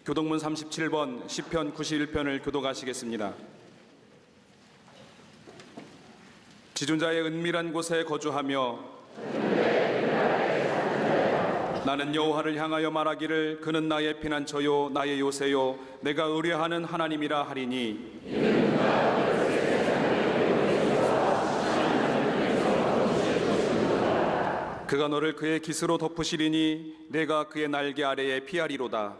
교동문 37번 시편 91편을 교독하시겠습니다. 지존자의 은밀한 곳에 거주하며 나는 여호와를 향하여 말하기를 그는 나의 피난처요 나의 요새요 내가 의뢰하는 하나님이라 하리니 그가 너를 그의 깃으로 덮으시리니 내가 그의 날개 아래에 피하리로다.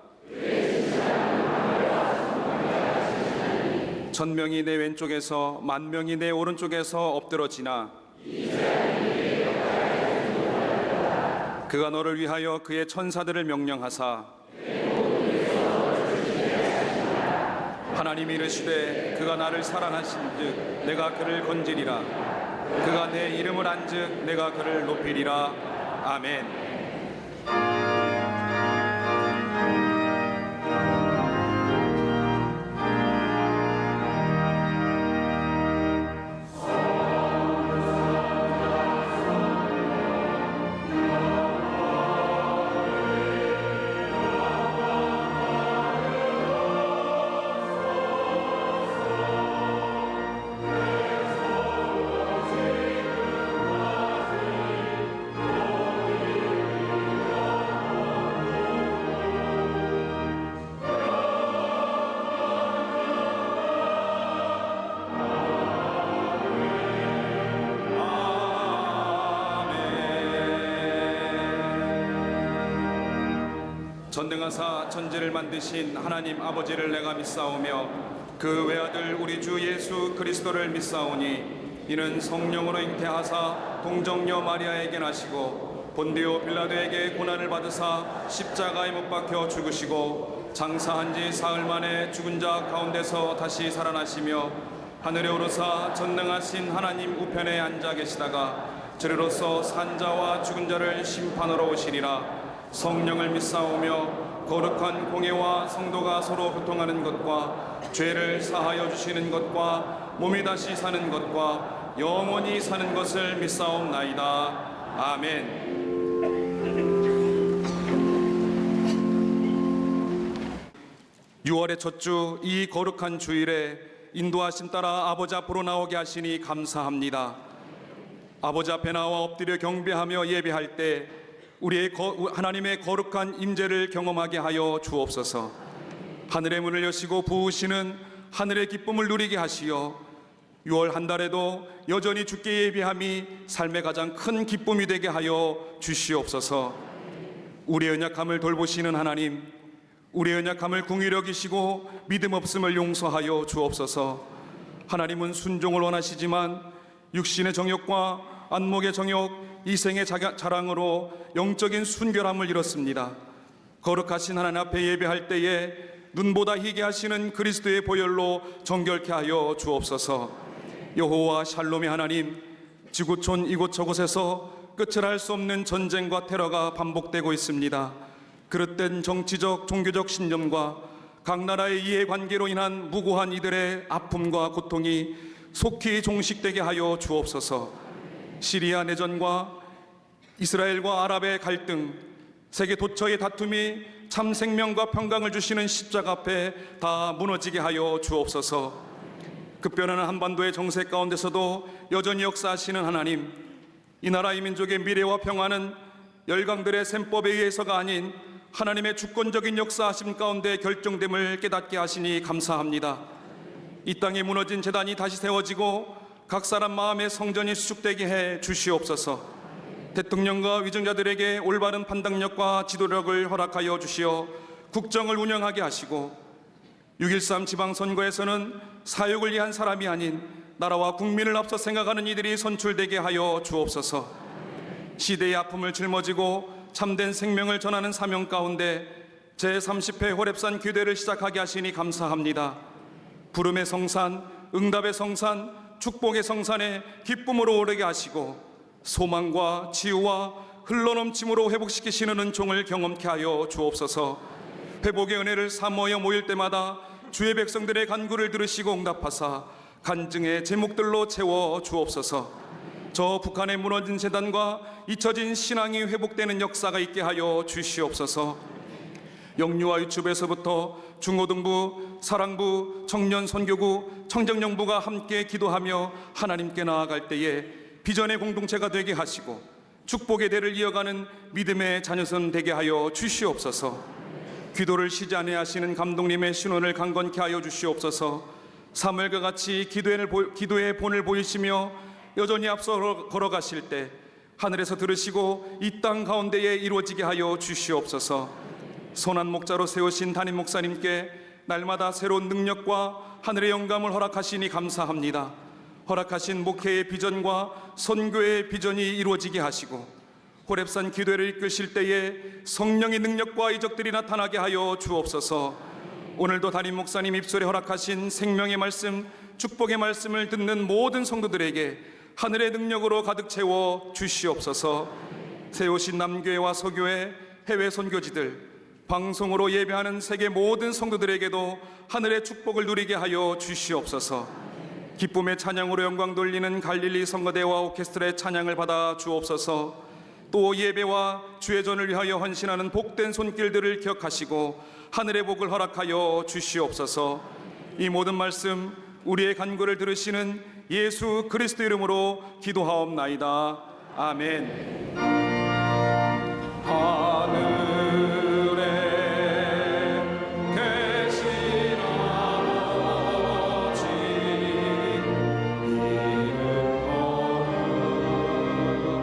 천명이 내 왼쪽에서 만명이 내 오른쪽에서 엎드러지나 그가 너를 위하여 그의 천사들을 명령하사 하나님이 이르시되 그가 나를 사랑하신즉 내가 그를 건지리라. 그가 내 이름을 안즉 내가 그를 높이리라. 아멘. 전능하사 천지를 만드신 하나님 아버지를 내가 믿사오며 그 외아들 우리 주 예수 그리스도를 믿사오니 이는 성령으로 잉태하사 동정녀 마리아에게 나시고 본디오 빌라도에게 고난을 받으사 십자가에 못 박혀 죽으시고 장사한 지 사흘 만에 죽은 자 가운데서 다시 살아나시며 하늘에 오르사 전능하신 하나님 우편에 앉아 계시다가 저리로서 산자와 죽은 자를 심판하러 오시리라. 성령을 믿사오며 거룩한 공예와 성도가 서로 교통하는 것과 죄를 사하여 주시는 것과 몸이 다시 사는 것과 영원히 사는 것을 믿사옵나이다. 아멘. (6월의) 첫 주 이 거룩한 주일에 인도하심 따라 아버지 앞으로 나오게 하시니 감사합니다. 아버지 앞에 나와 엎드려 경배하며 예배할 때 우리의 하나님의 거룩한 임재를 경험하게 하여 주옵소서. 하늘의 문을 여시고 부으시는 하늘의 기쁨을 누리게 하시어 6월 한 달에도 여전히 주께 예배함이 삶의 가장 큰 기쁨이 되게 하여 주시옵소서. 우리의 연약함을 돌보시는 하나님, 우리의 연약함을 긍휼히 여기시고 믿음 없음을 용서하여 주옵소서. 하나님은 순종을 원하시지만 육신의 정욕과 안목의 정욕, 이생의 자랑으로 영적인 순결함을 잃었습니다. 거룩하신 하나님 앞에 예배할 때에 눈보다 희게 하시는 그리스도의 보혈로 정결케 하여 주옵소서. 여호와 샬롬의 하나님, 지구촌 이곳저곳에서 끝을 알 수 없는 전쟁과 테러가 반복되고 있습니다. 그릇된 정치적 종교적 신념과 각 나라의 이해관계로 인한 무고한 이들의 아픔과 고통이 속히 종식되게 하여 주옵소서. 시리아 내전과 이스라엘과 아랍의 갈등, 세계 도처의 다툼이 참 생명과 평강을 주시는 십자가 앞에 다 무너지게 하여 주옵소서. 급변하는 한반도의 정세 가운데서도 여전히 역사하시는 하나님, 이 나라의 민족의 미래와 평화는 열강들의 셈법에 의해서가 아닌 하나님의 주권적인 역사하심 가운데 결정됨을 깨닫게 하시니 감사합니다. 이 땅에 무너진 제단이 다시 세워지고 각 사람 마음의 성전이 수축되게 해 주시옵소서. 대통령과 위정자들에게 올바른 판단력과 지도력을 허락하여 주시어 국정을 운영하게 하시고 6.13 지방선거에서는 사욕을 위한 사람이 아닌 나라와 국민을 앞서 생각하는 이들이 선출되게 하여 주옵소서. 시대의 아픔을 짊어지고 참된 생명을 전하는 사명 가운데 제30회 호렙산 규대를 시작하게 하시니 감사합니다. 부름의 성산, 응답의 성산, 축복의 성산에 기쁨으로 오르게 하시고 소망과 치유와 흘러넘침으로 회복시키시는 은총을 경험케 하여 주옵소서. 회복의 은혜를 사모하여 모일 때마다 주의 백성들의 간구를 들으시고 응답하사 간증의 제목들로 채워 주옵소서. 저 북한의 무너진 재단과 잊혀진 신앙이 회복되는 역사가 있게 하여 주시옵소서. 영유아 유치부에서부터 중고등부, 사랑부, 청년 선교부, 청정년부가 함께 기도하며 하나님께 나아갈 때에 비전의 공동체가 되게 하시고 축복의 대를 이어가는 믿음의 자녀선 되게 하여 주시옵소서. 기도를 쉬지 아니하시는 감독님의 신원을 강건케 하여 주시옵소서. 사무엘과 같이 기도의 본을 보이시며 여전히 앞서 걸어가실 때 하늘에서 들으시고 이 땅 가운데에 이루어지게 하여 주시옵소서. 선한 목자로 세우신 담임 목사님께 날마다 새로운 능력과 하늘의 영감을 허락하시니 감사합니다. 허락하신 목회의 비전과 선교의 비전이 이루어지게 하시고 호렙산 기도회를 이끄실 때에 성령의 능력과 이적들이 나타나게 하여 주옵소서. 오늘도 담임 목사님 입술에 허락하신 생명의 말씀, 축복의 말씀을 듣는 모든 성도들에게 하늘의 능력으로 가득 채워 주시옵소서. 세우신 남교회와 서교회, 해외 선교지들, 방송으로 예배하는 세계 모든 성도들에게도 하늘의 축복을 누리게 하여 주시옵소서. 기쁨의 찬양으로 영광 돌리는 갈릴리 성가대와 오케스트라의 찬양을 받아 주옵소서. 또 예배와 주의전을 위하여 헌신하는 복된 손길들을 기억하시고 하늘의 복을 허락하여 주시옵소서. 이 모든 말씀 우리의 간구를 들으시는 예수 그리스도 이름으로 기도하옵나이다. 아멘. 하늘에 계신 아버지 이름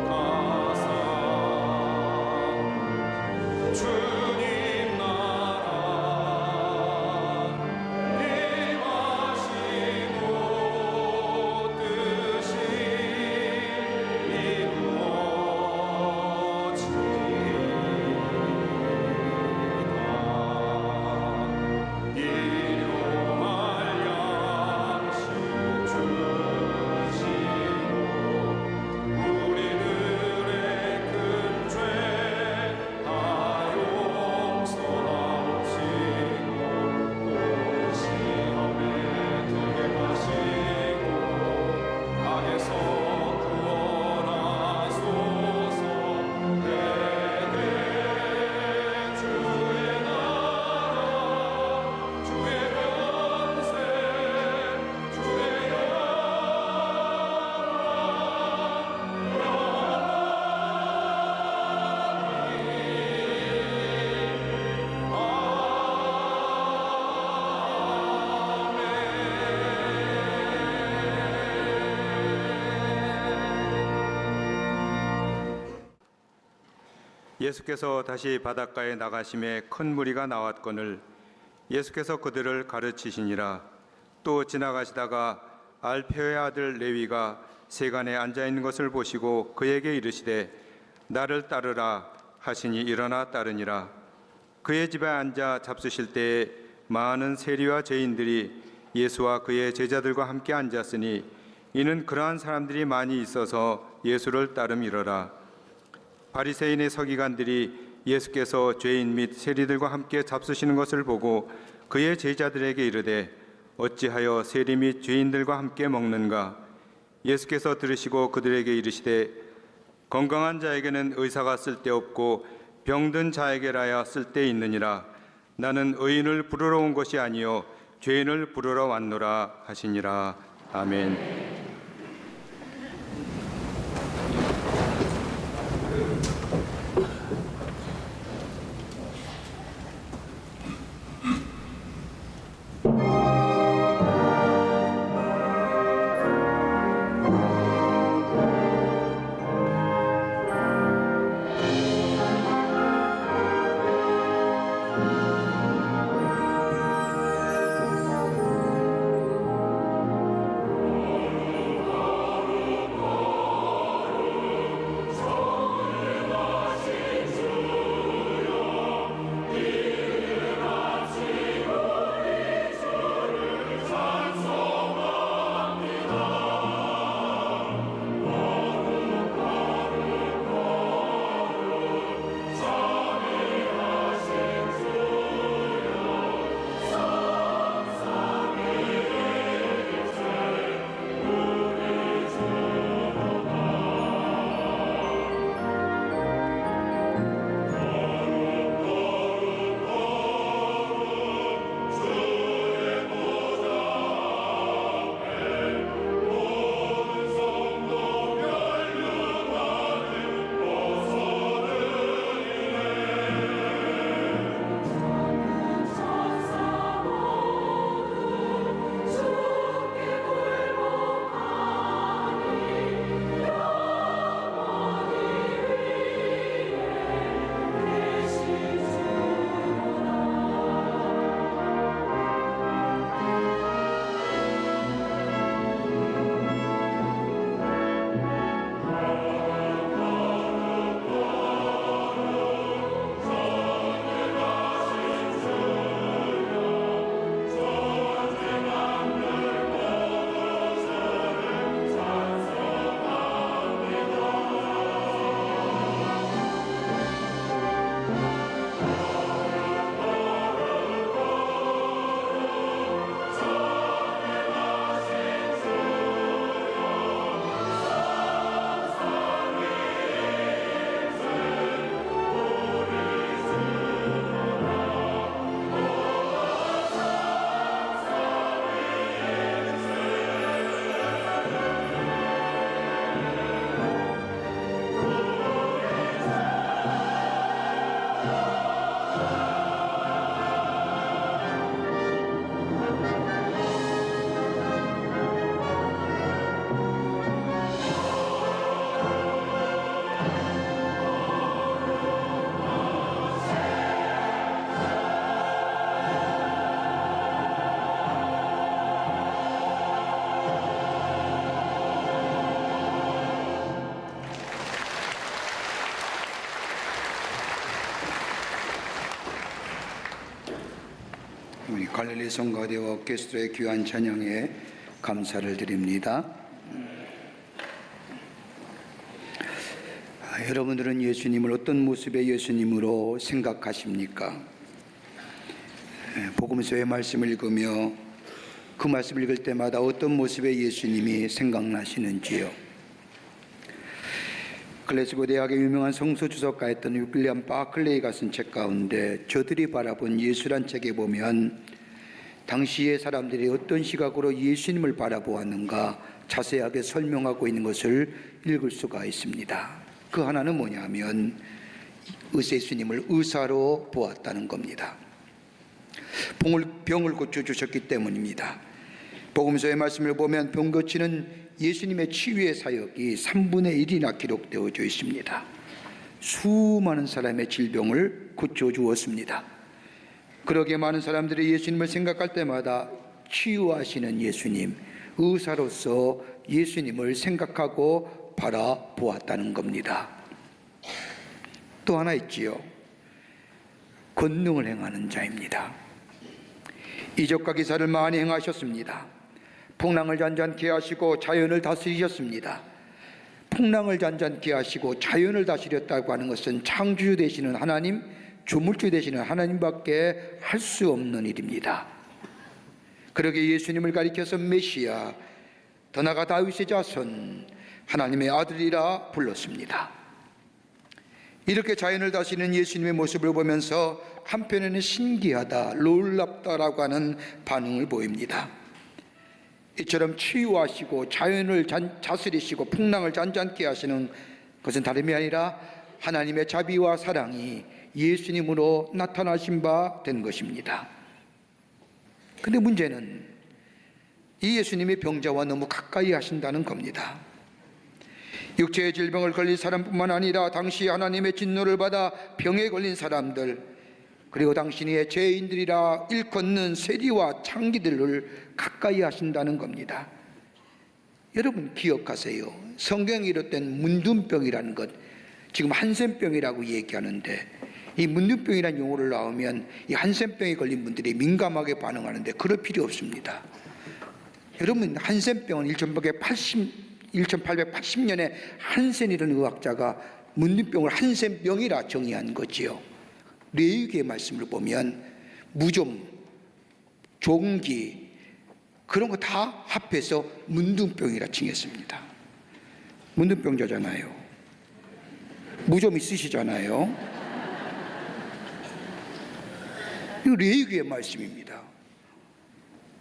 거룩하사 주님 나라 임하시고 뜻이 일용할 양식 주시고 우리들의 큰 죄 다 용서하시고 또 시험에 들게 하시고 악에서 구원하소서. 대개 주의 나라 주의 권세 주의 예수께서 다시 바닷가에 나가심에 큰 무리가 나왔거늘 예수께서 그들을 가르치시니라. 또 지나가시다가 알페오의 아들 레위가 세간에 앉아 있는 것을 보시고 그에게 이르시되 나를 따르라 하시니 일어나 따르니라. 그의 집에 앉아 잡수실 때에 많은 세리와 죄인들이 예수와 그의 제자들과 함께 앉았으니 이는 그러한 사람들이 많이 있어서 예수를 따름이러라. 바리새인의 서기관들이 예수께서 죄인 및 세리들과 함께 잡수시는 것을 보고 그의 제자들에게 이르되 어찌하여 세리 및 죄인들과 함께 먹는가? 예수께서 들으시고 그들에게 이르시되 건강한 자에게는 의사가 쓸데없고 병든 자에게라야 쓸데있느니라. 나는 의인을 부르러 온 것이 아니요 죄인을 부르러 왔노라 하시니라. 아멘. 우리 갈릴리 성가대와 게스트의 귀한 찬양에 감사를 드립니다. 여러분들은 예수님을 어떤 모습의 예수님으로 생각하십니까? 복음서의 말씀을 읽으며 그 말씀을 읽을 때마다 어떤 모습의 예수님이 생각나시는지요? 글래스고 대학의 유명한 성서 주석가였던 윌리엄 바클레이가 쓴 책 가운데 저들이 바라본 예수란 책에 보면 당시의 사람들이 어떤 시각으로 예수님을 바라보았는가 자세하게 설명하고 있는 것을 읽을 수가 있습니다. 그 하나는 뭐냐면 예수님을 의사로 보았다는 겁니다. 병을 고쳐주셨기 때문입니다. 복음서의 말씀을 보면 병 고치는 예수님의 치유의 사역이 3분의 1이나 기록되어져 있습니다. 수많은 사람의 질병을 고쳐주었습니다. 그러기에 많은 사람들이 예수님을 생각할 때마다 치유하시는 예수님, 의사로서 예수님을 생각하고 바라보았다는 겁니다. 또 하나 있지요. 권능을 행하는 자입니다. 이적과 기사를 많이 행하셨습니다. 풍랑을 잔잔케 하시고 자연을 다스리셨습니다. 풍랑을 잔잔케 하시고 자연을 다스렸다고 하는 것은 창조주 되시는 하나님, 조물주 되시는 하나님밖에 할 수 없는 일입니다. 그러게 예수님을 가리켜서 메시아, 더 나아가 다윗의 자손, 하나님의 아들이라 불렀습니다. 이렇게 자연을 다스리는 예수님의 모습을 보면서 한편에는 신기하다, 놀랍다라고 하는 반응을 보입니다. 이처럼 치유하시고 자연을 다스리시고 풍랑을 잔잔케 하시는 것은 다름이 아니라 하나님의 자비와 사랑이 예수님으로 나타나신 바 된 것입니다. 그런데 문제는 이 예수님이 병자와 너무 가까이 하신다는 겁니다. 육체의 질병을 걸린 사람뿐만 아니라 당시 하나님의 진노를 받아 병에 걸린 사람들, 그리고 당신이 죄인들이라 일컫는 세리와 창기들을 가까이 하신다는 겁니다. 여러분 기억하세요. 성경에 이르된 문둥병이라는 것, 지금 한센병이라고 얘기하는데 이 문둥병이라는 용어를 나오면 이 한센병에 걸린 분들이 민감하게 반응하는데 그럴 필요 없습니다. 여러분 한센병은 1880년에 한센이라는 의학자가 문둥병을 한센병이라 정의한 거지요. 레위기의 말씀을 보면 무좀, 종기 그런 거 다 합해서 문둥병이라 칭했습니다. 문둥병자잖아요. 무좀 있으시잖아요. 이거 레위기의 말씀입니다.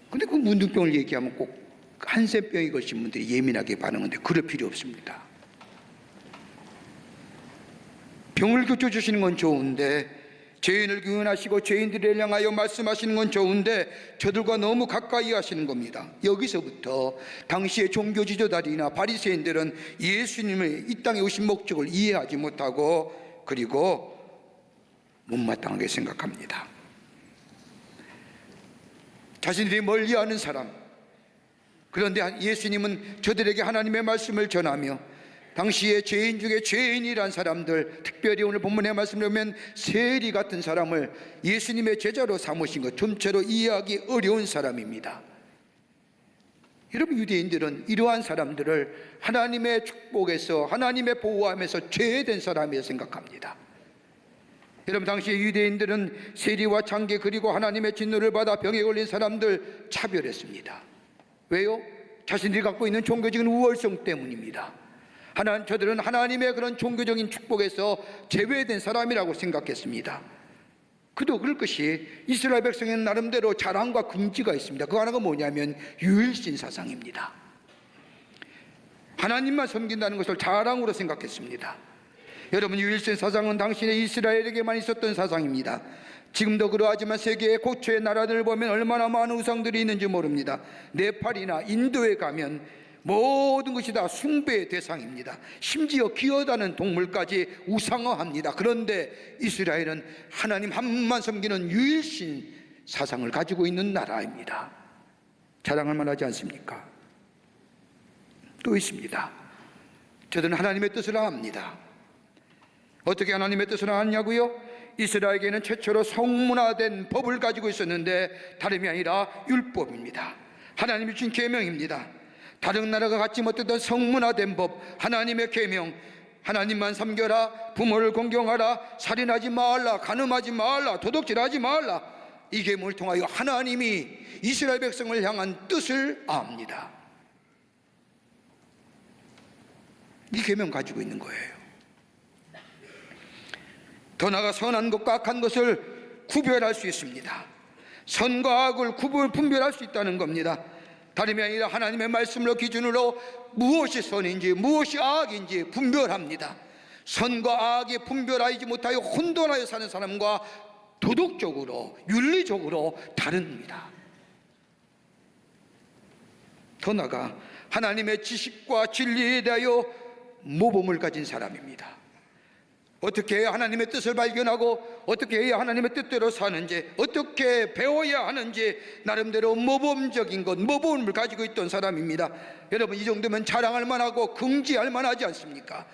근데 그 문둥병을 얘기하면 꼭 한센병이 걸린 분들이 예민하게 반응하는데 그럴 필요 없습니다. 병을 고쳐주시는 건 좋은데, 죄인을 구원하시고 죄인들을 향하여 말씀하시는 건 좋은데 저들과 너무 가까이 하시는 겁니다. 여기서부터 당시의 종교 지도자들이나 바리새인들은 예수님의 이 땅에 오신 목적을 이해하지 못하고 그리고 못마땅하게 생각합니다. 자신들이 멀리하는 사람, 그런데 예수님은 저들에게 하나님의 말씀을 전하며 당시의 죄인 중에 죄인이란 사람들, 특별히 오늘 본문의 말씀을 보면 세리 같은 사람을 예수님의 제자로 삼으신 것, 좀처럼 이해하기 어려운 사람입니다. 여러분 유대인들은 이러한 사람들을 하나님의 축복에서, 하나님의 보호함에서 죄된 사람이라 생각합니다. 여러분 당시의 유대인들은 세리와 창기 그리고 하나님의 진노를 받아 병에 걸린 사람들 차별했습니다. 왜요? 자신들이 갖고 있는 종교적인 우월성 때문입니다. 저들은 하나님의 그런 종교적인 축복에서 제외된 사람이라고 생각했습니다. 그도 그럴 것이 이스라엘 백성에는 나름대로 자랑과 금지가 있습니다. 그 하나가 뭐냐면 유일신 사상입니다. 하나님만 섬긴다는 것을 자랑으로 생각했습니다. 여러분 유일신 사상은 당신의 이스라엘에게만 있었던 사상입니다. 지금도 그러하지만 세계의 고초의 나라들을 보면 얼마나 많은 우상들이 있는지 모릅니다. 네팔이나 인도에 가면 모든 것이 다 숭배의 대상입니다. 심지어 기어다는 동물까지 우상화합니다. 그런데 이스라엘은 하나님 한 분만 섬기는 유일신 사상을 가지고 있는 나라입니다. 자랑할 만하지 않습니까? 또 있습니다. 저들은 하나님의 뜻을 압니다. 어떻게 하나님의 뜻을 아냐고요? 이스라엘에게는 최초로 성문화된 법을 가지고 있었는데 다름이 아니라 율법입니다. 하나님이 주신 계명입니다. 다른 나라가 갖지 못했던 성문화된 법, 하나님의 계명, 하나님만 섬겨라, 부모를 공경하라, 살인하지 말라, 간음하지 말라, 도둑질하지 말라. 이 계명을 통하여 하나님이 이스라엘 백성을 향한 뜻을 압니다. 이 계명 가지고 있는 거예요. 더 나아가 선한 것과 악한 것을 구별할 수 있습니다. 선과 악을 분별할 수 있다는 겁니다. 다름이 아니라 하나님의 말씀으로 기준으로 무엇이 선인지 무엇이 악인지 분별합니다. 선과 악이 분별하지 못하여 혼돈하여 사는 사람과 도덕적으로 윤리적으로 다릅니다. 더 나아가 하나님의 지식과 진리에 대하여 모범을 가진 사람입니다. 어떻게 해야 하나님의 뜻을 발견하고 어떻게 해야 하나님의 뜻대로 사는지, 어떻게 배워야 하는지 나름대로 모범적인 것, 모범을 가지고 있던 사람입니다. 여러분, 이 정도면 자랑할 만하고 긍지할 만하지 않습니까?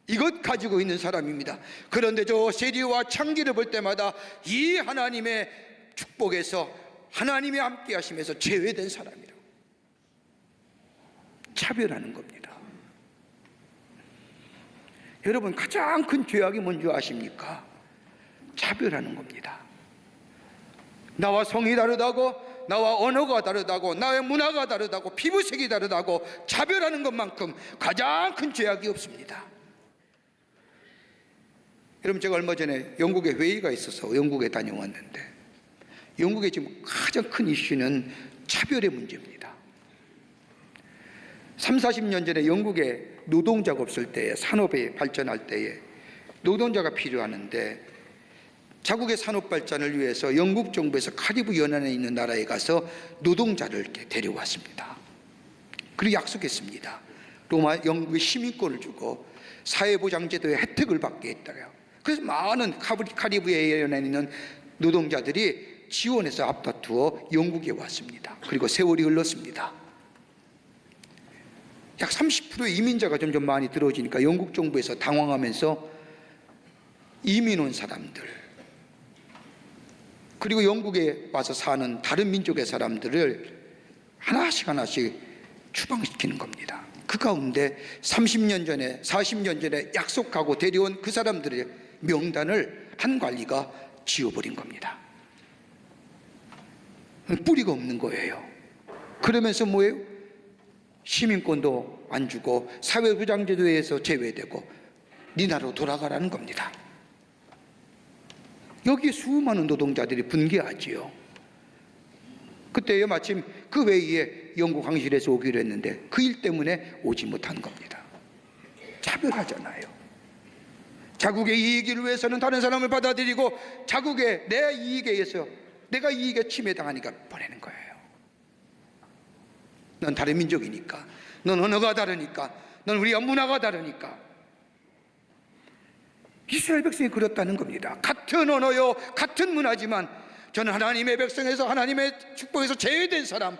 이것 가지고 있는 사람입니다. 그런데 저 세리와 창기를 볼 때마다 이 하나님의 축복에서 하나님이 함께 하시면서 제외된 사람이라고 차별하는 겁니다. 여러분, 가장 큰 죄악이 뭔지 아십니까? 차별하는 겁니다. 나와 성이 다르다고, 나와 언어가 다르다고, 나의 문화가 다르다고, 피부색이 다르다고 차별하는 것만큼 가장 큰 죄악이 없습니다. 여러분, 제가 얼마 전에 영국에 회의가 있어서 영국에 다녀왔는데, 영국의 지금 가장 큰 이슈는 차별의 문제입니다. 30-40년 전에 영국에 노동자가 없을 때에, 산업이 발전할 때에 노동자가 필요하는데, 자국의 산업 발전을 위해서 영국 정부에서 카리브 연안에 있는 나라에 가서 노동자를 이렇게 데려왔습니다. 그리고 약속했습니다. 영국의 시민권을 주고 사회보장제도의 혜택을 받게 했다고요. 그래서 많은 카리브 연안에 있는 노동자들이 지원해서 앞다투어 영국에 왔습니다. 그리고 세월이 흘렀습니다. 약 30%의 이민자가 점점 많이 들어오니까 영국 정부에서 당황하면서 이민 온 사람들, 그리고 영국에 와서 사는 다른 민족의 사람들을 하나씩 추방시키는 겁니다. 그 가운데 30년 전에 40년 전에 약속하고 데려온 그 사람들의 명단을 한 관리가 지워버린 겁니다. 뿌리가 없는 거예요. 그러면서 뭐예요? 시민권도 안 주고 사회보장제도에서 제외되고 네 나라로 돌아가라는 겁니다. 여기에 수많은 노동자들이 분개하지요. 그때 마침 그 회의에 영국 황실에서 오기로 했는데 그 일 때문에 오지 못한 겁니다. 차별하잖아요. 자국의 이익을 위해서는 다른 사람을 받아들이고 자국의 내 이익에 의해서 내가 이익에 침해당하니까 보내는 거예요. 넌 다른 민족이니까, 넌 언어가 다르니까, 넌 우리가 문화가 다르니까. 이스라엘 백성이 그렇다는 겁니다. 같은 언어요, 같은 문화지만 저는 하나님의 백성에서, 하나님의 축복에서 제외된 사람,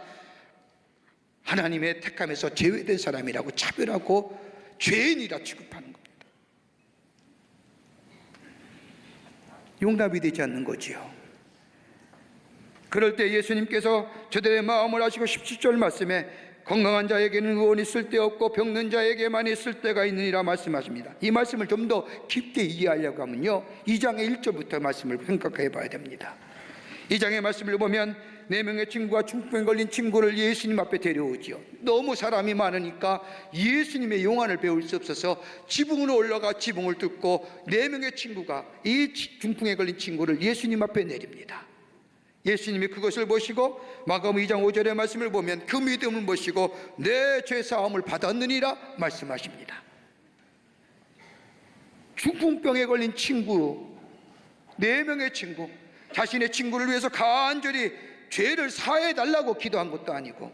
하나님의 택함에서 제외된 사람이라고 차별하고 죄인이라 취급하는 겁니다. 용납이 되지 않는 거지요. 그럴 때 예수님께서 저들의 마음을 아시고 17절 말씀에 건강한 자에게는 의원이 쓸데없고 병든 자에게만 있을 때가 있느니라 말씀하십니다. 이 말씀을 좀 더 깊게 이해하려고 하면요, 2장의 1절부터 말씀을 생각해 봐야 됩니다. 2장의 말씀을 보면 4명의 친구가 중풍에 걸린 친구를 예수님 앞에 데려오지요. 너무 사람이 많으니까 예수님의 용안을 배울 수 없어서 지붕으로 올라가 지붕을 뚫고 4명의 친구가 이 중풍에 걸린 친구를 예수님 앞에 내립니다. 예수님이 그것을 보시고 마가복음 2장 5절의 말씀을 보면 그 믿음을 보시고 내 죄사함을 받았느니라 말씀하십니다. 중풍병에 걸린 친구, 4명의 친구, 자신의 친구를 위해서 간절히 죄를 사해달라고 기도한 것도 아니고,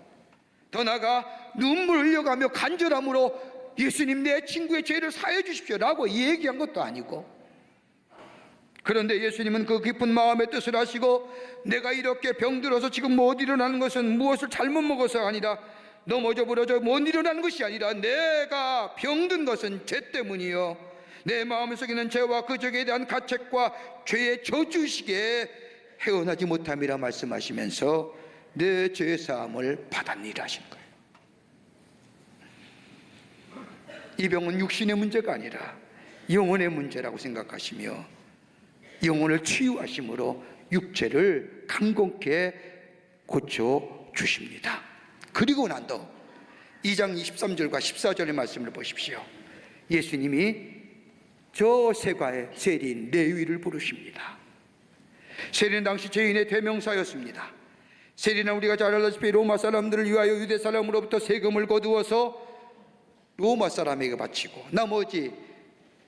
더 나아가 눈물 흘려가며 간절함으로 예수님 내 친구의 죄를 사해 주십시오 라고 얘기한 것도 아니고, 그런데 예수님은 그 깊은 마음의 뜻을 아시고 내가 이렇게 병들어서 지금 못 일어나는 것은 무엇을 잘못 먹어서가 아니라, 넘어져 부러져 못 일어나는 것이 아니라 내가 병든 것은 죄 때문이요 내 마음 속에 있는 죄와 그 죄에 대한 가책과 죄의 저주식에 헤어나지 못함이라 말씀하시면서 내 죄의 사함을 받았니라 하신 거예요. 이 병은 육신의 문제가 아니라 영혼의 문제라고 생각하시며 영혼을 치유하심으로 육체를 강건케 고쳐주십니다. 그리고 난도 2장 23절과 14절의 말씀을 보십시오. 예수님이 저 세가의 세리인 레위를 부르십니다. 세리는 당시 죄인의 대명사였습니다. 세리는 우리가 잘 알다시피 로마 사람들을 위하여 유대 사람으로부터 세금을 거두어서 로마 사람에게 바치고 나머지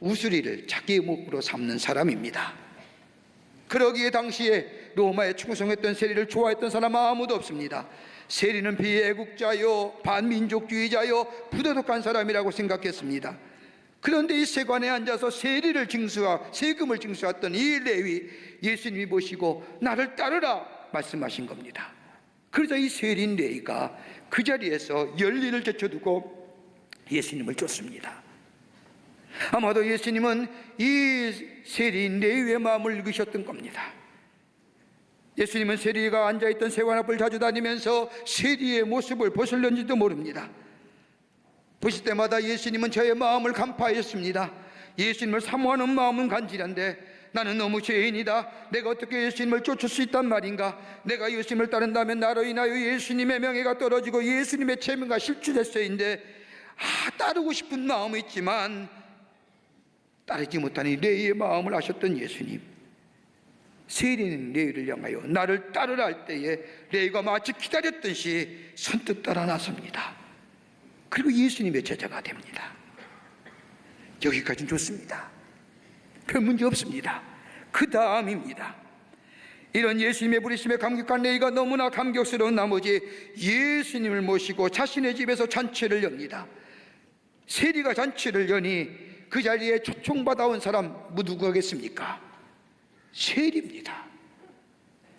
우수리를 자기의 몫으로 삼는 사람입니다. 그러기에 당시에 로마에 충성했던 세리를 좋아했던 사람 아무도 없습니다. 세리는 비애국자요, 반민족주의자요, 부도덕한 사람이라고 생각했습니다. 그런데 이 세관에 앉아서 세금을 징수했던 이 레위, 예수님이 보시고 나를 따르라 말씀하신 겁니다. 그러자 이 세리인 레위가 그 자리에서 열리를 제쳐두고 예수님을 쫓습니다. 아마도 예수님은 이 세리인 레위의 마음을 읽으셨던 겁니다. 예수님은 세리가 앉아있던 세관 앞을 자주 다니면서 세리의 모습을 보실는지도 모릅니다. 보실 때마다 예수님은 저의 마음을 간파하셨습니다. 예수님을 사모하는 마음은 간절한데 나는 너무 죄인이다. 내가 어떻게 예수님을 쫓을 수 있단 말인가? 내가 예수님을 따른다면 나로 인하여 예수님의 명예가 떨어지고 예수님의 체면과 실추됐어인데 따르고 싶은 마음이 있지만 따르지 못하니 레위의 마음을 아셨던 예수님, 세리는 레위를 향하여 나를 따르라 할 때에 레위가 마치 기다렸듯이 선뜻 따라 나섭니다. 그리고 예수님의 제자가 됩니다. 여기까지는 좋습니다. 별 문제 없습니다. 그 다음입니다. 이런 예수님의 부르심에 감격한 레위가 너무나 감격스러운 나머지 예수님을 모시고 자신의 집에서 잔치를 엽니다. 세리가 잔치를 여니 그 자리에 초청받아온 사람 누구겠습니까? 세리입니다.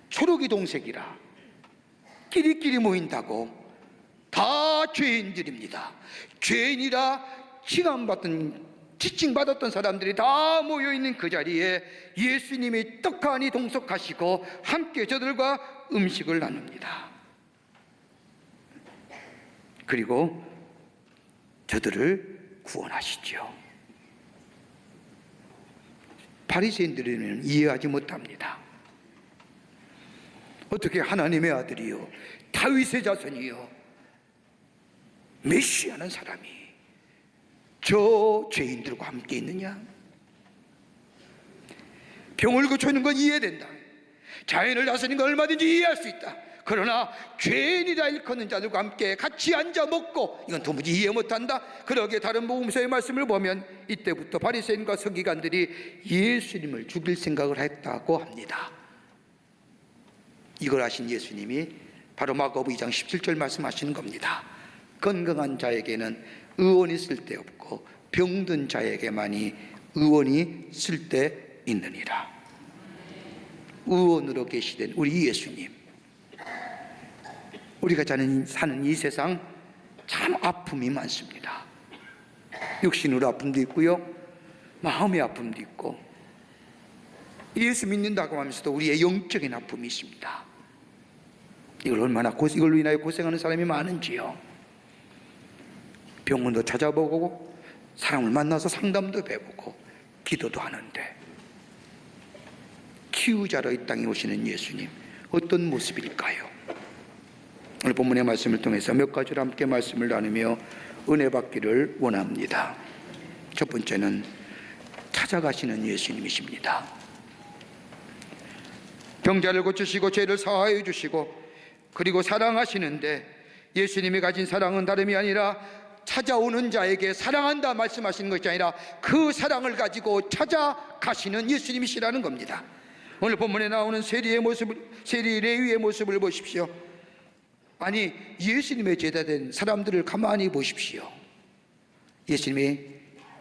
초록이 동색이라 끼리끼리 모인다고 다 죄인들입니다. 죄인이라 지칭받았던 사람들이 다 모여있는 그 자리에 예수님이 떡하니 동석하시고 함께 저들과 음식을 나눕니다. 그리고 저들을 구원하시죠. 바리새인들은 이해하지 못합니다. 어떻게 하나님의 아들이요, 다윗의 자손이요, 메시아는 사람이 저 죄인들과 함께 있느냐? 병을 고치는 건 이해된다. 자연을 다스리는 건 얼마든지 이해할 수 있다. 그러나 죄인이라 일컫는 자들과 함께 같이 앉아 먹고 이건 도무지 이해 못한다. 그러기에 다른 복음서의 말씀을 보면 이때부터 바리새인과 서기관들이 예수님을 죽일 생각을 했다고 합니다. 이걸 아신 예수님이 바로 마가복음 2장 17절 말씀하시는 겁니다. 건강한 자에게는 의원이 쓸데없고 병든 자에게만이 의원이 쓸데있느니라. 의원으로 계시된 우리 예수님, 우리가 사는 이 세상 참 아픔이 많습니다. 육신으로 아픔도 있고요, 마음의 아픔도 있고, 예수 믿는다고 하면서도 우리의 영적인 아픔이 있습니다. 이걸로 인하여 고생하는 사람이 많은지요. 병원도 찾아보고 사람을 만나서 상담도 배우고 기도도 하는데, 치유자로 이 땅에 오시는 예수님 어떤 모습일까요? 오늘 본문의 말씀을 통해서 몇 가지로 함께 말씀을 나누며 은혜 받기를 원합니다. 첫 번째는 찾아가시는 예수님이십니다. 병자를 고치시고 죄를 사하여 주시고 그리고 사랑하시는데, 예수님이 가진 사랑은 다름이 아니라 찾아오는 자에게 사랑한다 말씀하시는 것이 아니라 그 사랑을 가지고 찾아가시는 예수님이시라는 겁니다. 오늘 본문에 나오는 세리 레위의 모습을 보십시오. 아니, 예수님의 제자된 사람들을 가만히 보십시오. 예수님이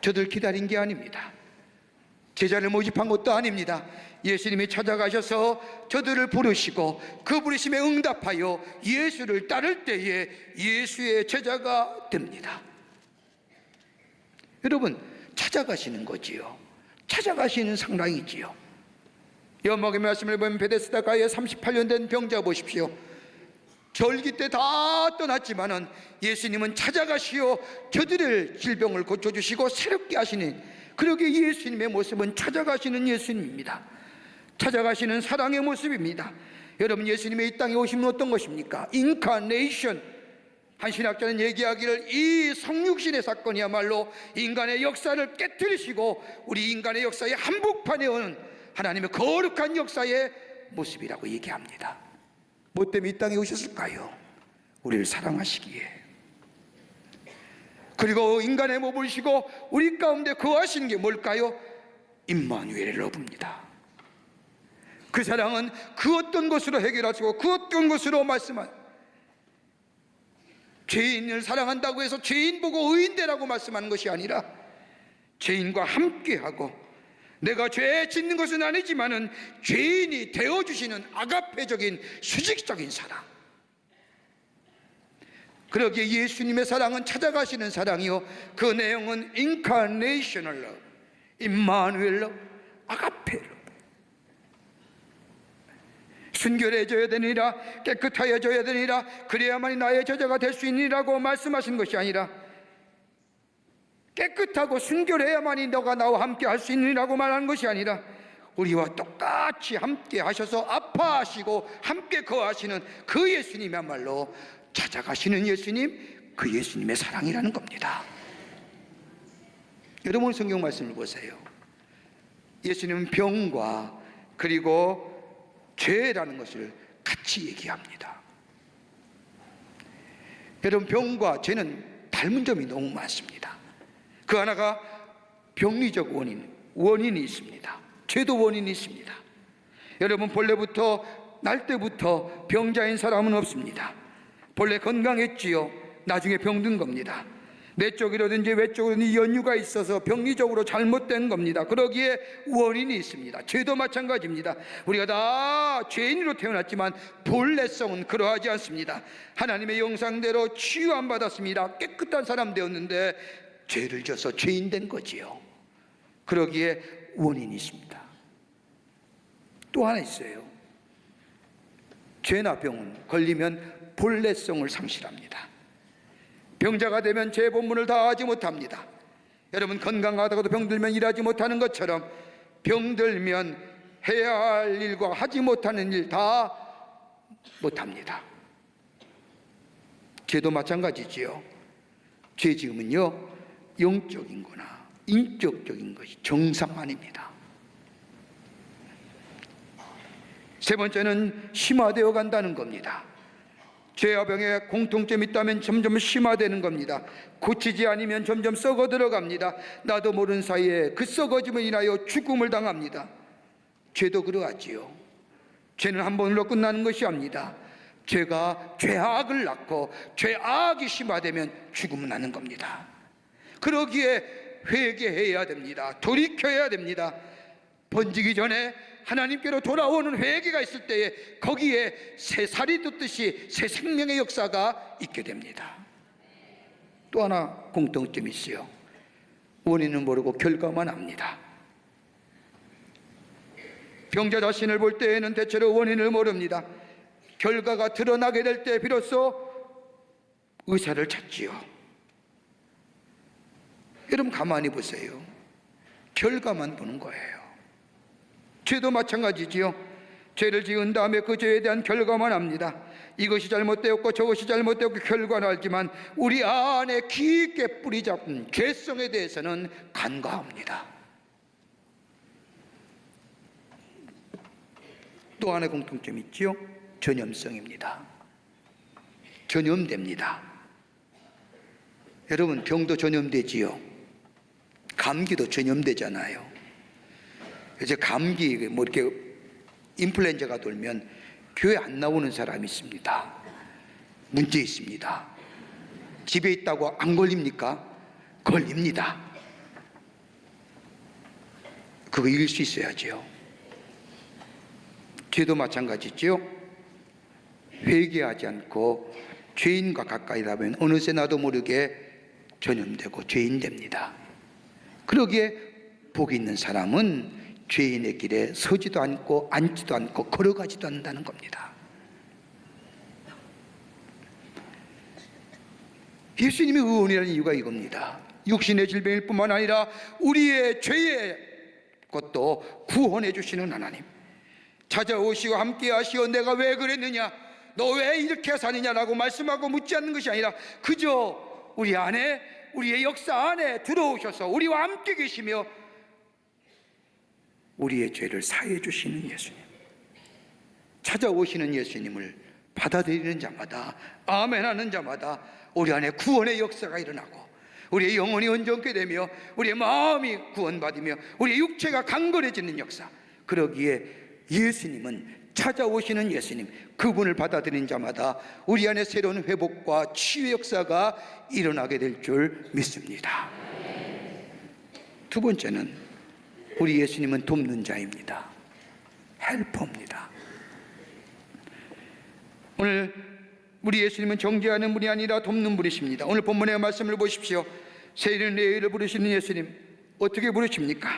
저들 기다린 게 아닙니다. 제자를 모집한 것도 아닙니다. 예수님이 찾아가셔서 저들을 부르시고 그 부르심에 응답하여 예수를 따를 때에 예수의 제자가 됩니다. 여러분, 찾아가시는 거지요. 찾아가시는 상랑이지요. 연막의 말씀을 보면 베데스다가에 38년 된 병자 보십시오. 절기 때 다 떠났지만은 예수님은 찾아가시어 저들의 질병을 고쳐주시고 새롭게 하시는, 그러게 예수님의 모습은 찾아가시는 예수님입니다. 찾아가시는 사랑의 모습입니다. 여러분, 예수님의 이 땅에 오시면 어떤 것입니까? 인카네이션. 한 신학자는 얘기하기를 이 성육신의 사건이야말로 인간의 역사를 깨뜨리시고 우리 인간의 역사의 한복판에 오는 하나님의 거룩한 역사의 모습이라고 얘기합니다. 뭐 때문에 이 땅에 오셨을까요? 우리를 사랑하시기에. 그리고 인간의 몸을 쉬고 우리 가운데 거하시는 게 뭘까요? 임마누엘의 러브입니다. 그 사랑은 그 어떤 것으로 해결하시고 그 어떤 것으로 말씀한, 죄인을 사랑한다고 해서 죄인 보고 의인 되라고 말씀하는 것이 아니라 죄인과 함께하고, 내가 죄 짓는 것은 아니지만은 죄인이 되어주시는 아가페적인 수직적인 사랑. 그러기에 예수님의 사랑은 찾아가시는 사랑이요, 그 내용은 인카네이셔널 러브, 임마누엘 러브, 아가페 러브. 순결해져야 되니라, 깨끗하여져야 되니라, 그래야만이 나의 저자가 될 수 있니라고 말씀하신 것이 아니라 깨끗하고 순결해야만이 너가 나와 함께 할 수 있느라고 말하는 것이 아니라 우리와 똑같이 함께 하셔서 아파하시고 함께 거하시는 그 예수님이야말로 찾아가시는 예수님, 그 예수님의 사랑이라는 겁니다. 여러분, 성경 말씀을 보세요. 예수님은 병과 그리고 죄라는 것을 같이 얘기합니다. 여러분, 병과 죄는 닮은 점이 너무 많습니다. 그 하나가 병리적 원인이 있습니다. 죄도 원인이 있습니다. 여러분, 본래부터 날 때부터 병자인 사람은 없습니다. 본래 건강했지요. 나중에 병든 겁니다. 내적이라든지 외적이라든지 연유가 있어서 병리적으로 잘못된 겁니다. 그러기에 원인이 있습니다. 죄도 마찬가지입니다. 우리가 다 죄인으로 태어났지만 본래성은 그러하지 않습니다. 하나님의 영상대로 치유 안 받았습니다. 깨끗한 사람 되었는데 죄를 져서 죄인 된 거지요. 그러기에 원인이 있습니다. 또 하나 있어요. 죄나 병은 걸리면 본래성을 상실합니다. 병자가 되면 제 본분을 다 하지 못합니다. 여러분, 건강하다가도 병들면 일하지 못하는 것처럼 병들면 해야 할 일과 하지 못하는 일 다 못합니다. 죄도 마찬가지지요. 죄 지음은요, 영적인 거나 인격적인 것이 정상 아닙니다. 세 번째는 심화되어 간다는 겁니다. 죄와 병에 공통점이 있다면 점점 심화되는 겁니다. 고치지 않으면 점점 썩어 들어갑니다. 나도 모르는 사이에 그 썩어짐을 인하여 죽음을 당합니다. 죄도 그러하지요. 죄는 한 번으로 끝나는 것이 아닙니다. 죄가 죄악을 낳고 죄악이 심화되면 죽음을 낳는 겁니다. 그러기에 회개해야 됩니다. 돌이켜야 됩니다. 번지기 전에 하나님께로 돌아오는 회개가 있을 때에 거기에 새 살이 돋듯이 새 생명의 역사가 있게 됩니다. 또 하나 공통점이 있어요. 원인은 모르고 결과만 압니다. 병자 자신을 볼 때에는 대체로 원인을 모릅니다. 결과가 드러나게 될 때 비로소 의사를 찾지요. 여러분, 가만히 보세요. 결과만 보는 거예요. 죄도 마찬가지지요. 죄를 지은 다음에 그 죄에 대한 결과만 압니다. 이것이 잘못되었고 저것이 잘못되었고 결과는 알지만 우리 안에 깊게 뿌리 잡은 죄성에 대해서는 간과합니다. 또 하나의 공통점이 있지요. 전염성입니다. 전염됩니다. 여러분, 병도 전염되지요. 감기도 전염되잖아요. 이제 감기 뭐 이렇게 인플루엔자가 돌면 교회 안 나오는 사람이 있습니다. 문제 있습니다. 집에 있다고 안 걸립니까? 걸립니다. 그거 이길 수 있어야지요. 죄도 마찬가지지요. 회개하지 않고 죄인과 가까이 가면 어느새 나도 모르게 전염되고 죄인 됩니다. 그러기에 복이 있는 사람은 죄인의 길에 서지도 않고 앉지도 않고 걸어가지도 않는다는 겁니다. 예수님이 의원이라는 이유가 이겁니다. 육신의 질병일 뿐만 아니라 우리의 죄의 것도 구원해 주시는 하나님, 찾아오시고 함께 하시어 내가 왜 그랬느냐, 너 왜 이렇게 사느냐라고 말씀하고 묻지 않는 것이 아니라 그저 우리 안에, 우리의 역사 안에 들어오셔서 우리와 함께 계시며 우리의 죄를 사해 주시는 예수님, 찾아오시는 예수님을 받아들이는 자마다, 아멘 하는 자마다 우리 안에 구원의 역사가 일어나고 우리의 영혼이 온전케 되며 우리의 마음이 구원받으며 우리의 육체가 강건해지는 역사. 그러기에 예수님은, 찾아오시는 예수님, 그분을 받아들이는 자마다 우리 안에 새로운 회복과 치유의 역사가 일어나게 될 줄 믿습니다. 두 번째는 우리 예수님은 돕는 자입니다. 헬퍼입니다. 오늘 우리 예수님은 정죄하는 분이 아니라 돕는 분이십니다. 오늘 본문의 말씀을 보십시오. 세일은 레위를 부르시는 예수님, 어떻게 부르십니까?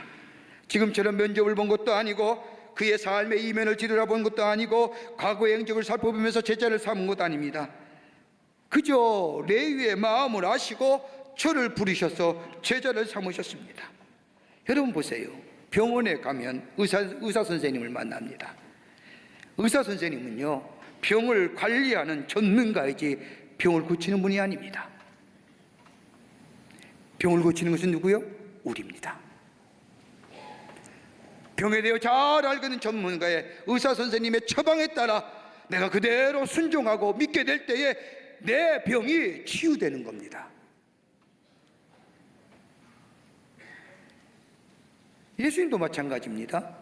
지금처럼 면접을 본 것도 아니고 그의 삶의 이면을 들여다본 것도 아니고 과거의 행적을 살펴보면서 제자를 삼은 것도 아닙니다. 그저 레위의 마음을 아시고 저를 부르셔서 제자를 삼으셨습니다. 여러분 보세요. 병원에 가면 의사 선생님을 만납니다. 의사 선생님은요, 병을 관리하는 전문가이지 병을 고치는 분이 아닙니다. 병을 고치는 것은 누구요? 우리입니다. 병에 대해 잘 알고 있는 전문가의 의사 선생님의 처방에 따라 내가 그대로 순종하고 믿게 될 때에 내 병이 치유되는 겁니다. 예수님도 마찬가지입니다.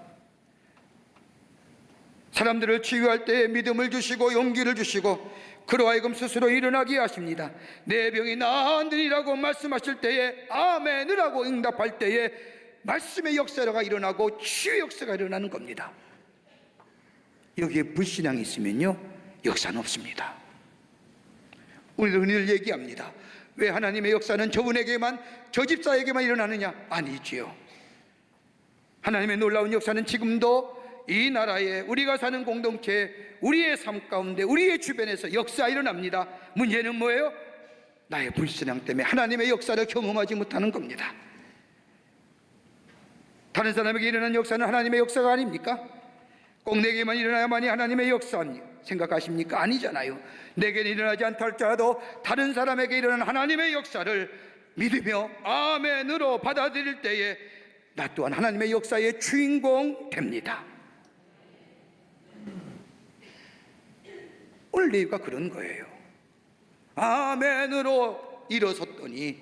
사람들을 치유할 때에 믿음을 주시고 용기를 주시고 그로 하여금 스스로 일어나게 하십니다. 내 병이 나으리라고 말씀하실 때에 아멘이라고 응답할 때에 말씀의 역사가 일어나고 치유의 역사가 일어나는 겁니다. 여기에 불신앙이 있으면요, 역사는 없습니다. 우리도 늘 얘기합니다. 왜 하나님의 역사는 저분에게만, 저 집사에게만 일어나느냐? 아니지요. 하나님의 놀라운 역사는 지금도 이 나라에, 우리가 사는 공동체, 우리의 삶 가운데, 우리의 주변에서 역사 일어납니다. 문제는 뭐예요? 나의 불신앙 때문에 하나님의 역사를 경험하지 못하는 겁니다. 다른 사람에게 일어난 역사는 하나님의 역사가 아닙니까? 꼭 내게만 일어나야만이 하나님의 역사 생각하십니까? 아니잖아요. 내게는 일어나지 않다 할지라도 다른 사람에게 일어난 하나님의 역사를 믿으며 아멘으로 받아들일 때에 나 또한 하나님의 역사의 주인공 됩니다. 오늘 레위가 그런 거예요. 아멘으로 일어섰더니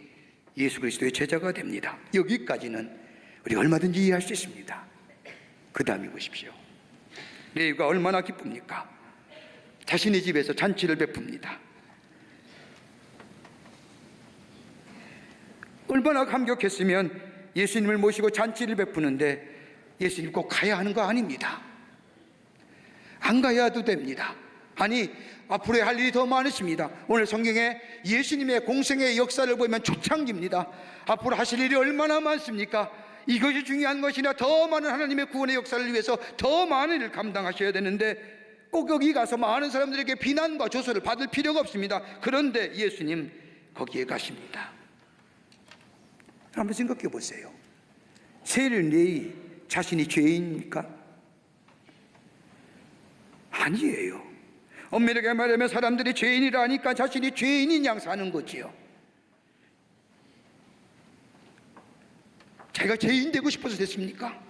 예수 그리스도의 제자가 됩니다. 여기까지는 우리 얼마든지 이해할 수 있습니다. 그 다음에 보십시오. 레위가 얼마나 기쁩니까? 자신의 집에서 잔치를 베풉니다. 얼마나 감격했으면 예수님을 모시고 잔치를 베푸는데 예수님 꼭 가야 하는 거 아닙니다. 안 가야도 됩니다. 아니, 앞으로 할 일이 더 많으십니다. 오늘 성경에 예수님의 공생의 역사를 보면 초창기입니다. 앞으로 하실 일이 얼마나 많습니까? 이것이 중요한 것이나 더 많은 하나님의 구원의 역사를 위해서 더 많은 일을 감당하셔야 되는데 꼭 여기 가서 많은 사람들에게 비난과 조소를 받을 필요가 없습니다. 그런데 예수님 거기에 가십니다. 한번 생각해 보세요. 세례 레위 자신이 죄인입니까? 아니에요. 엄밀하게 말하면 사람들이 죄인이라 하니까 자신이 죄인인 양 사는 거지요. 자기가 죄인 되고 싶어서 됐습니까?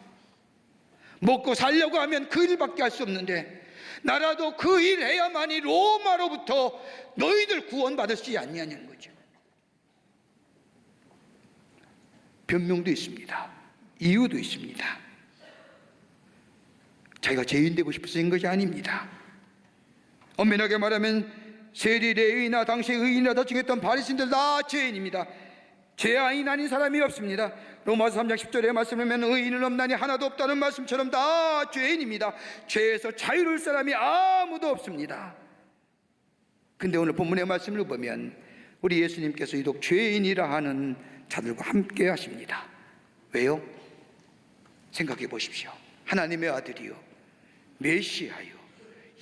먹고 살려고 하면 그 일밖에 할 수 없는데 나라도 그 일 해야만이 로마로부터 너희들 구원받을 수 있냐는 거죠. 변명도 있습니다. 이유도 있습니다. 자기가 죄인 되고 싶어서 된 것이 아닙니다. 엄밀하게 말하면 세리 레위나 당시 의인이나 다칭했던 바리새인들 다 죄인입니다. 죄아인 아닌 사람이 없습니다. 로마서 3장 10절에 말씀을 보면 의인은 없나니 하나도 없다는 말씀처럼 다 죄인입니다. 죄에서 자유로울 사람이 아무도 없습니다. 근데 오늘 본문의 말씀을 보면 우리 예수님께서 유독 죄인이라 하는 자들과 함께 하십니다. 왜요? 생각해 보십시오. 하나님의 아들이요, 메시아요,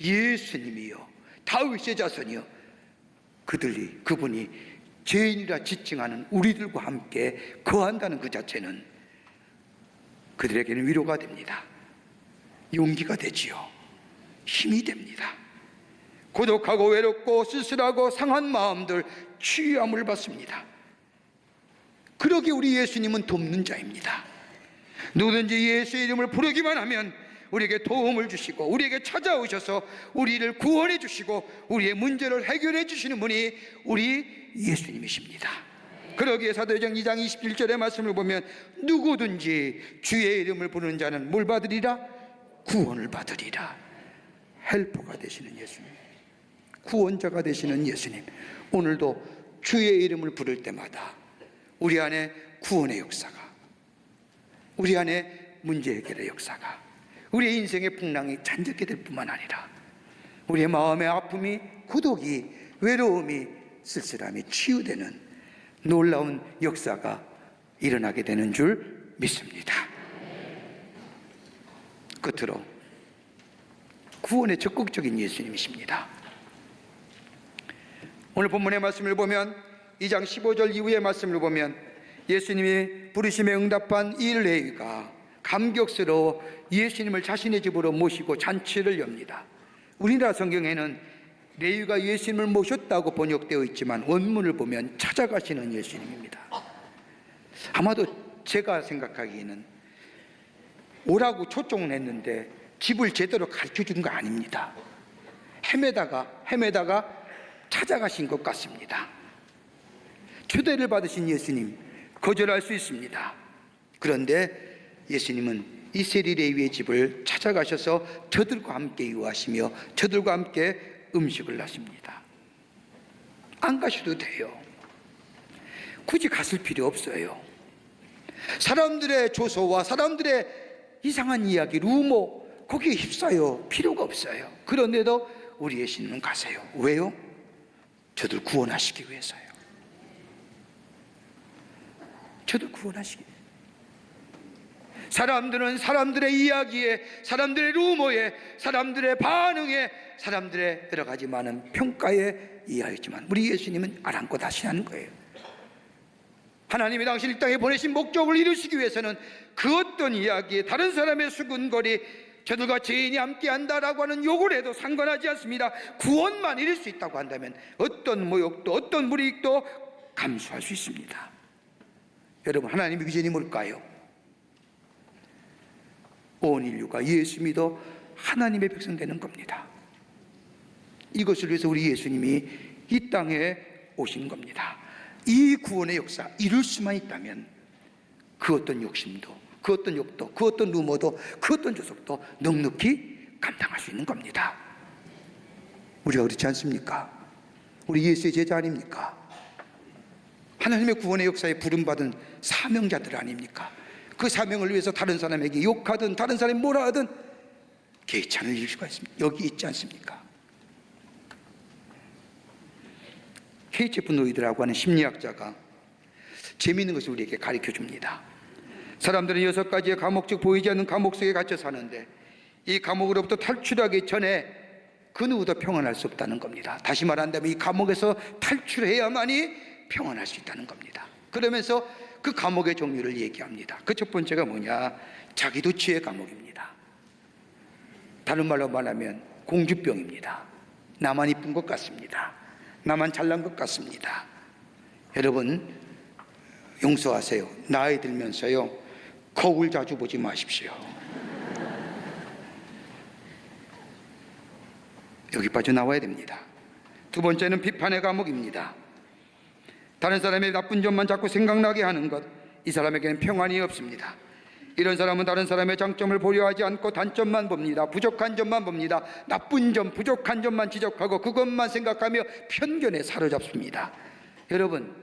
예수님이요, 다윗의 자손이요, 그분이 죄인이라 지칭하는 우리들과 함께 거한다는 그 자체는 그들에게는 위로가 됩니다. 용기가 되지요. 힘이 됩니다. 고독하고 외롭고 쓸쓸하고 상한 마음들 치유함을 받습니다. 그러기에 우리 예수님은 돕는 자입니다. 누구든지 예수의 이름을 부르기만 하면 우리에게 도움을 주시고 우리에게 찾아오셔서 우리를 구원해 주시고 우리의 문제를 해결해 주시는 분이 우리 예수님이십니다. 그러기에 사도행전 2장 27절의 말씀을 보면 누구든지 주의 이름을 부르는 자는 뭘 받으리라? 구원을 받으리라. 헬퍼가 되시는 예수님, 구원자가 되시는 예수님, 오늘도 주의 이름을 부를 때마다 우리 안에 구원의 역사가, 우리 안에 문제 해결의 역사가, 우리의 인생의 풍랑이 잔뜩게 될 뿐만 아니라 우리의 마음의 아픔이, 고독이, 외로움이, 쓸쓸함이 치유되는 놀라운 역사가 일어나게 되는 줄 믿습니다. 끝으로 구원의 적극적인 예수님이십니다. 오늘 본문의 말씀을 보면 2장 15절 이후의 말씀을 보면 예수님이 부르심에 응답한 이 레위가 감격스러워 예수님을 자신의 집으로 모시고 잔치를 엽니다. 우리나라 성경에는 레위가 예수님을 모셨다고 번역되어 있지만 원문을 보면 찾아가시는 예수님입니다. 아마도 제가 생각하기에는 오라고 초청을 했는데 집을 제대로 가르쳐 준 거 아닙니다. 헤매다가 찾아가신 것 같습니다. 초대를 받으신 예수님, 거절할 수 있습니다. 그런데 예수님은 이 세리 레위의 집을 찾아가셔서 저들과 함께 유하시며 저들과 함께 음식을 하십니다. 안 가셔도 돼요. 굳이 갔을 필요 없어요. 사람들의 조소와 사람들의 이상한 이야기, 루머, 거기에 휩싸여 필요가 없어요. 그런데도 우리 예수님은 가세요. 왜요? 저들 구원하시기 위해서요. 저들 구원하시기 위해서. 사람들은 사람들의 이야기에, 사람들의 루머에, 사람들의 반응에, 사람들의 여러 가지 많은 평가에 이해하였지만 우리 예수님은 아랑곳 하시는 거예요. 하나님이 당신 이 땅에 보내신 목적을 이루시기 위해서는 그 어떤 이야기에 다른 사람의 수군거리, 저들과 죄인이 함께한다라고 하는 욕을 해도 상관하지 않습니다. 구원만 이룰 수 있다고 한다면 어떤 모욕도 어떤 불이익도 감수할 수 있습니다. 여러분, 하나님의 비전이 뭘까요? 온 인류가 예수 믿어 하나님의 백성 되는 겁니다. 이것을 위해서 우리 예수님이 이 땅에 오신 겁니다. 이 구원의 역사 이룰 수만 있다면 그 어떤 욕심도, 그 어떤 욕도, 그 어떤 루머도, 그 어떤 조속도 넉넉히 감당할 수 있는 겁니다. 우리가 그렇지 않습니까? 우리 예수의 제자 아닙니까? 하나님의 구원의 역사에 부름받은 사명자들 아닙니까? 그 사명을 위해서 다른 사람에게 욕하든 다른 사람이 뭐라 하든 개의치 않을 이유가 있습니다. 여기 있지 않습니까? 케이체프 노이드라고 하는 심리학자가 재미있는 것을 우리에게 가르쳐 줍니다. 사람들은 6가지의 감옥, 즉 보이지 않는 감옥 속에 갇혀 사는데 이 감옥으로부터 탈출하기 전에 그 누구도 평안할 수 없다는 겁니다. 다시 말한다면 이 감옥에서 탈출해야만이 평안할 수 있다는 겁니다. 그러면서 그 감옥의 종류를 얘기합니다. 그 첫 번째가 뭐냐? 자기도취의 감옥입니다. 다른 말로 말하면 공주병입니다. 나만 이쁜 것 같습니다. 나만 잘난 것 같습니다. 여러분, 용서하세요. 나이 들면서요, 거울 자주 보지 마십시오. 여기 빠져나와야 됩니다. 두 번째는 비판의 감옥입니다. 다른 사람의 나쁜 점만 자꾸 생각나게 하는 것, 이 사람에게는 평안이 없습니다. 이런 사람은 다른 사람의 장점을 보려 하지 않고 단점만 봅니다. 부족한 점만 봅니다. 나쁜 점, 부족한 점만 지적하고 그것만 생각하며 편견에 사로잡습니다. 여러분,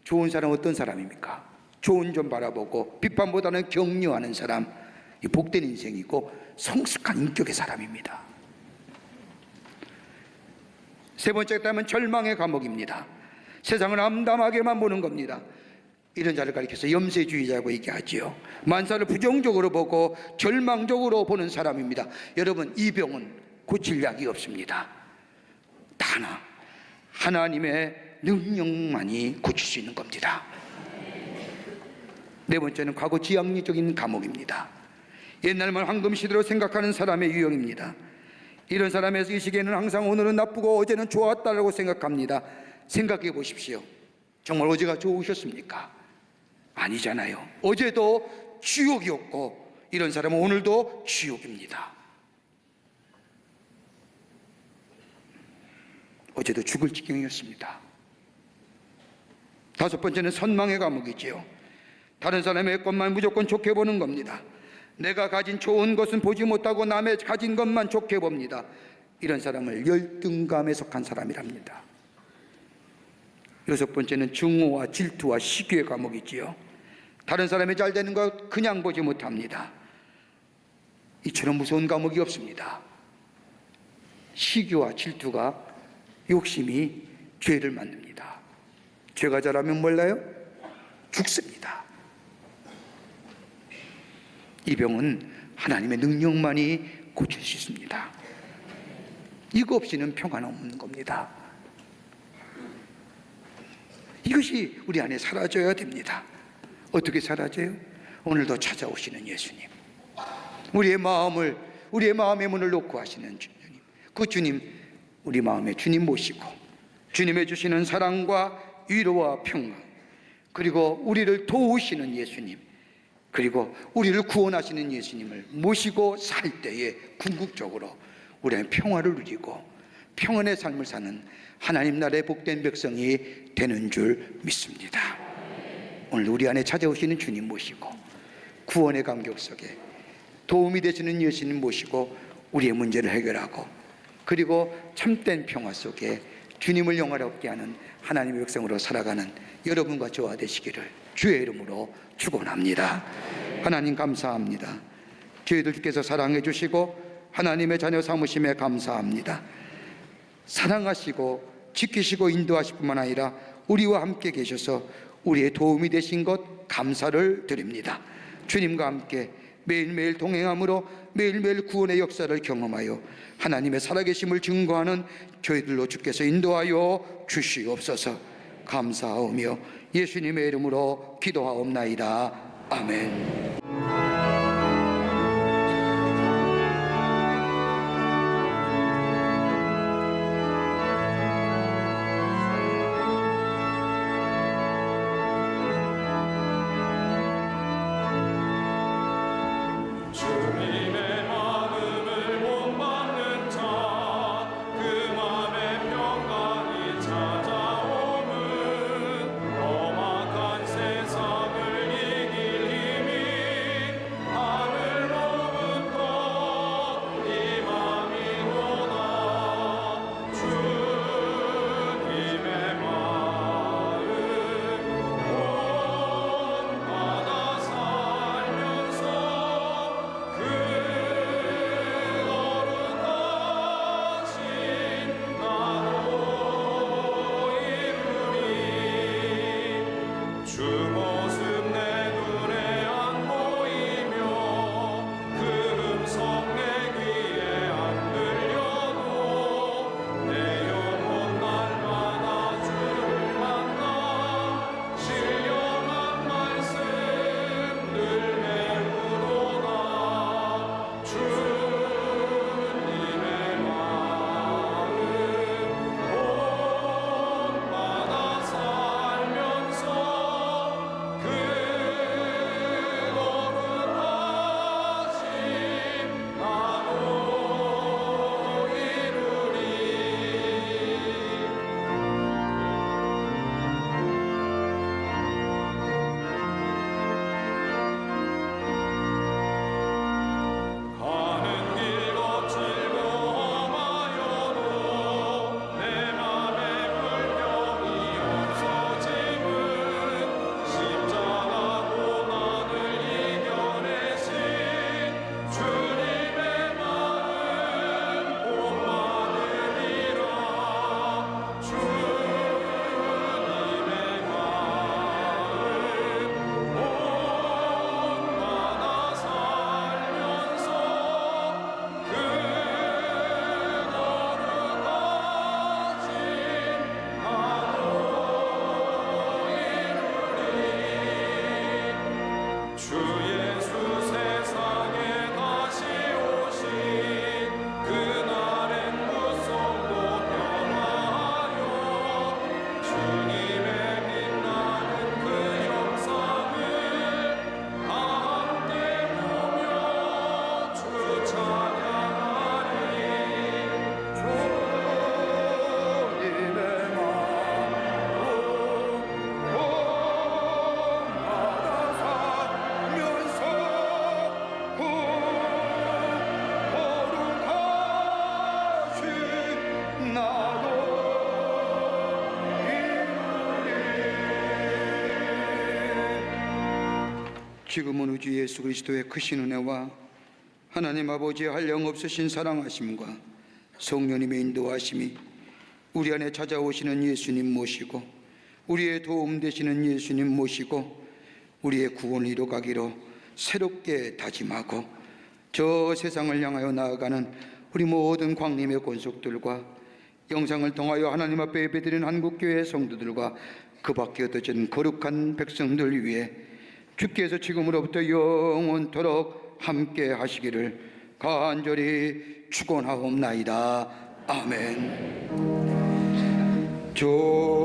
좋은 사람 어떤 사람입니까? 좋은 점 바라보고 비판보다는 격려하는 사람, 이 복된 인생이고 성숙한 인격의 사람입니다. 세 번째가 있다면 절망의 감옥입니다. 세상을 암담하게만 보는 겁니다. 이런 자를 가리켜서 염세주의자라고 얘기하지요. 만사를 부정적으로 보고 절망적으로 보는 사람입니다. 여러분, 이 병은 고칠 약이 없습니다. 단 하나님의 능력만이 고칠 수 있는 겁니다. 네 번째는 과거 지향적인 감옥입니다. 옛날만 황금시대로 생각하는 사람의 유형입니다. 이런 사람의 의식에는 항상 오늘은 나쁘고 어제는 좋았다고 생각합니다. 생각해 보십시오. 정말 어제가 좋으셨습니까? 아니잖아요. 어제도 지옥이었고 이런 사람은 오늘도 지옥입니다. 어제도 죽을 지경이었습니다. 다섯 번째는 선망의 감옥이지요. 다른 사람의 것만 무조건 좋게 보는 겁니다. 내가 가진 좋은 것은 보지 못하고 남의 가진 것만 좋게 봅니다. 이런 사람을 열등감에 속한 사람이랍니다. 여섯 번째는 증오와 질투와 시기의 감옥이지요. 다른 사람이 잘 되는 것 그냥 보지 못합니다. 이처럼 무서운 감옥이 없습니다. 시기와 질투가 욕심이 죄를 만듭니다. 죄가 잘하면 몰라요? 죽습니다. 이 병은 하나님의 능력만이 고칠 수 있습니다. 이거 없이는 평안은 없는 겁니다. 이것이 우리 안에 사라져야 됩니다. 어떻게 사라져요? 오늘도 찾아오시는 예수님, 우리의 마음의 문을 놓고 하시는 주님, 그 주님, 우리 마음의 주님 모시고 주님의 주시는 사랑과 위로와 평강, 그리고 우리를 도우시는 예수님, 그리고 우리를 구원하시는 예수님을 모시고 살 때에 궁극적으로 우리는 평화를 누리고 평안의 삶을 사는 하나님 나라의 복된 백성이 되는 줄 믿습니다. 오늘 우리 안에 찾아오시는 주님 모시고 구원의 감격 속에 도움이 되시는 예수님 모시고 우리의 문제를 해결하고, 그리고 참된 평화 속에 주님을 영화롭게 하는 하나님의 백성으로 살아가는 여러분과 저와 되시기를 주의 이름으로 축원합니다. 하나님 감사합니다. 저희들 주께서 사랑해 주시고 하나님의 자녀 삼으심에 감사합니다. 사랑하시고 지키시고 인도하실 뿐만 아니라 우리와 함께 계셔서 우리의 도움이 되신 것 감사를 드립니다. 주님과 함께 매일매일 동행함으로 매일매일 구원의 역사를 경험하여 하나님의 살아계심을 증거하는 저희들로 주께서 인도하여 주시옵소서. 감사하오며 예수님의 이름으로 기도하옵나이다. 아멘. 주님의 마음을 본받는 자, 그 맘에 평강이 찾아오는 험악한 세상을 이길 힘이 지금은 우주 예수 그리스도의 크신 은혜와 하나님 아버지의 한량없으신 사랑하심과 성령님의 인도하심이 우리 안에 찾아오시는 예수님 모시고 우리의 도움 되시는 예수님 모시고 우리의 구원을 이뤄가기로 새롭게 다짐하고 저 세상을 향하여 나아가는 우리 모든 광림의 권속들과 영상을 통하여 하나님 앞에 예배드리는 한국교회 성도들과 그 밖에 얻어진 거룩한 백성들 위해 주께서 지금으로부터 영원토록 함께 하시기를 간절히 축원하옵나이다. 아멘. 주